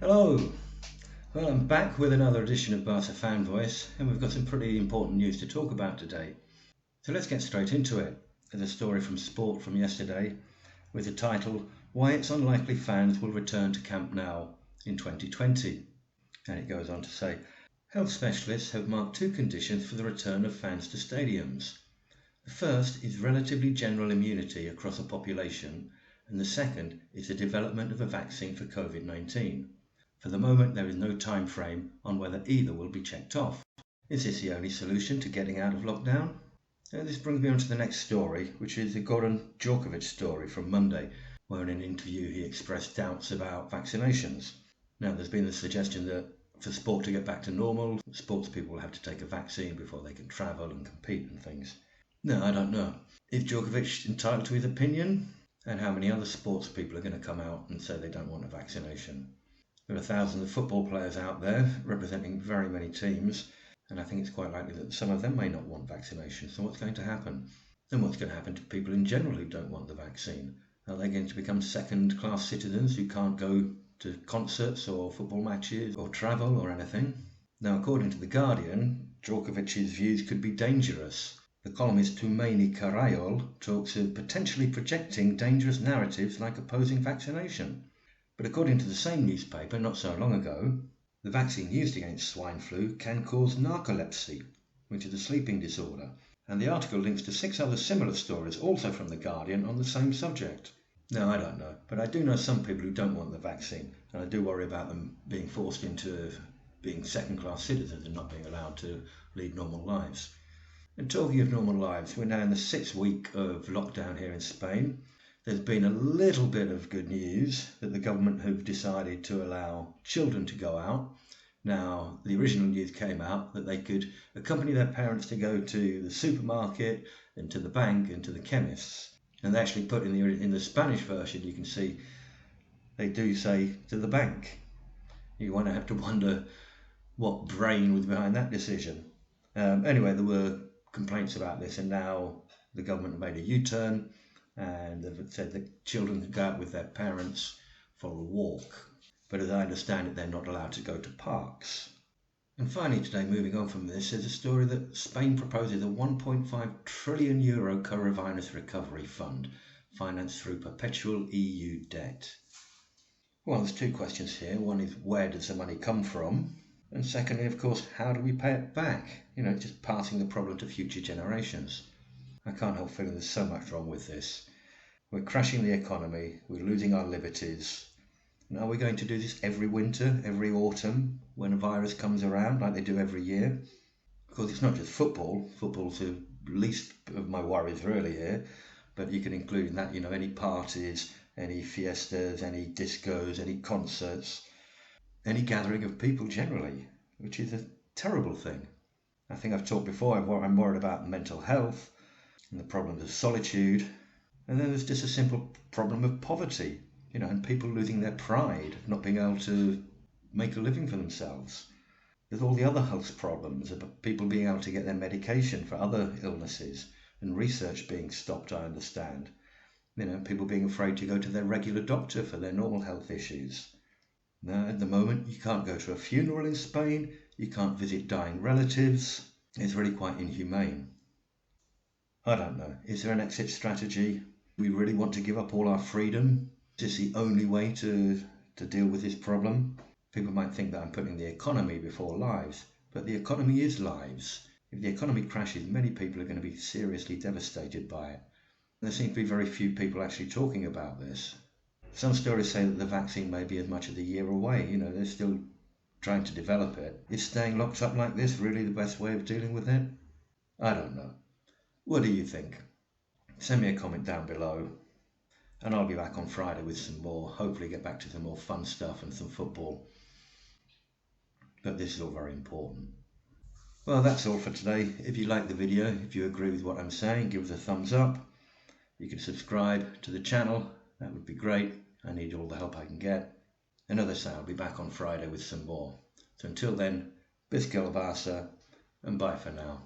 Hello! Well, I'm back with another edition of Barca Fan Voice, and we've got some pretty important news to talk about today. So let's get straight into it. There's a story from Sport from yesterday with the title, Why It's Unlikely Fans Will Return to Camp Nou in 2020. And it goes on to say, health specialists have marked two conditions for the return of fans to stadiums. The first is relatively general immunity across a population, and the second is the development of a vaccine for COVID-19. For the moment, there is no time frame on whether either will be checked off. Is this the only solution to getting out of lockdown? This brings me on to the next story, which is the Goran Djorkovic story from Monday, where in an interview he expressed doubts about vaccinations. Now, there's been the suggestion that for sport to get back to normal, sports people will have to take a vaccine before they can travel and compete and things. No, I don't know. Is Djorkovic entitled to his opinion? And how many other sports people are going to come out and say they don't want a vaccination? There are thousands of football players out there representing very many teams, and I think it's quite likely that some of them may not want vaccination. So what's going to happen? And what's going to happen to people in general who don't want the vaccine? Are they going to become second-class citizens who can't go to concerts or football matches or travel or anything? Now, according to The Guardian, Djorkovic's views could be dangerous. The columnist Toumani Karayol talks of potentially projecting dangerous narratives like opposing vaccination. But according to the same newspaper not so long ago, the vaccine used against swine flu can cause narcolepsy, which is a sleeping disorder. And the article links to 6 other similar stories, also from The Guardian, on the same subject. Now, I don't know, but I do know some people who don't want the vaccine, and I do worry about them being forced into being second-class citizens and not being allowed to lead normal lives. And talking of normal lives, we're now in the 6th week of lockdown here in Spain. There's been a little bit of good news that the government have decided to allow children to go out. Now, the original news came out that they could accompany their parents to go to the supermarket and to the bank and to the chemists. And they actually put in the Spanish version, you can see they do say to the bank. You want to have to wonder what brain was behind that decision. Anyway, there were complaints about this, and now the government have made a U-turn. And they've said that children can go out with their parents for a walk. But as I understand it, they're not allowed to go to parks. And finally today, moving on from this, is a story that Spain proposes a €1.5 trillion coronavirus recovery fund financed through perpetual EU debt. Well, there's 2 questions here. One is, where does the money come from? And secondly, of course, how do we pay it back? Just passing the problem to future generations. I can't help feeling there's so much wrong with this. We're crashing the economy, we're losing our liberties. And are we going to do this every winter, every autumn, when a virus comes around, like they do every year? Of course, it's not just football. Football's the least of my worries really here. But you can include in that, any parties, any fiestas, any discos, any concerts, any gathering of people generally, which is a terrible thing. I think I've talked before, I'm worried about mental health, and the problems of solitude, and then there's just a simple problem of poverty, and people losing their pride of not being able to make a living for themselves. There's all the other health problems of people being able to get their medication for other illnesses, and research being stopped, I understand. People being afraid to go to their regular doctor for their normal health issues. Now, at the moment, you can't go to a funeral in Spain, you can't visit dying relatives. It's really quite inhumane. I don't know. Is there an exit strategy? Do we really want to give up all our freedom? Is this the only way to deal with this problem? People might think that I'm putting the economy before lives, but the economy is lives. If the economy crashes, many people are going to be seriously devastated by it. There seem to be very few people actually talking about this. Some stories say that the vaccine may be as much as a year away. They're still trying to develop it. Is staying locked up like this really the best way of dealing with it? I don't know. What do you think? Send me a comment down below, and I'll be back on Friday with some more, hopefully get back to some more fun stuff and some football. But this is all very important. Well, that's all for today. If you like the video, if you agree with what I'm saying, give us a thumbs up. You can subscribe to the channel, that would be great. I need all the help I can get. And as I say, I'll be back on Friday with some more. So until then, Bis Barça, and bye for now.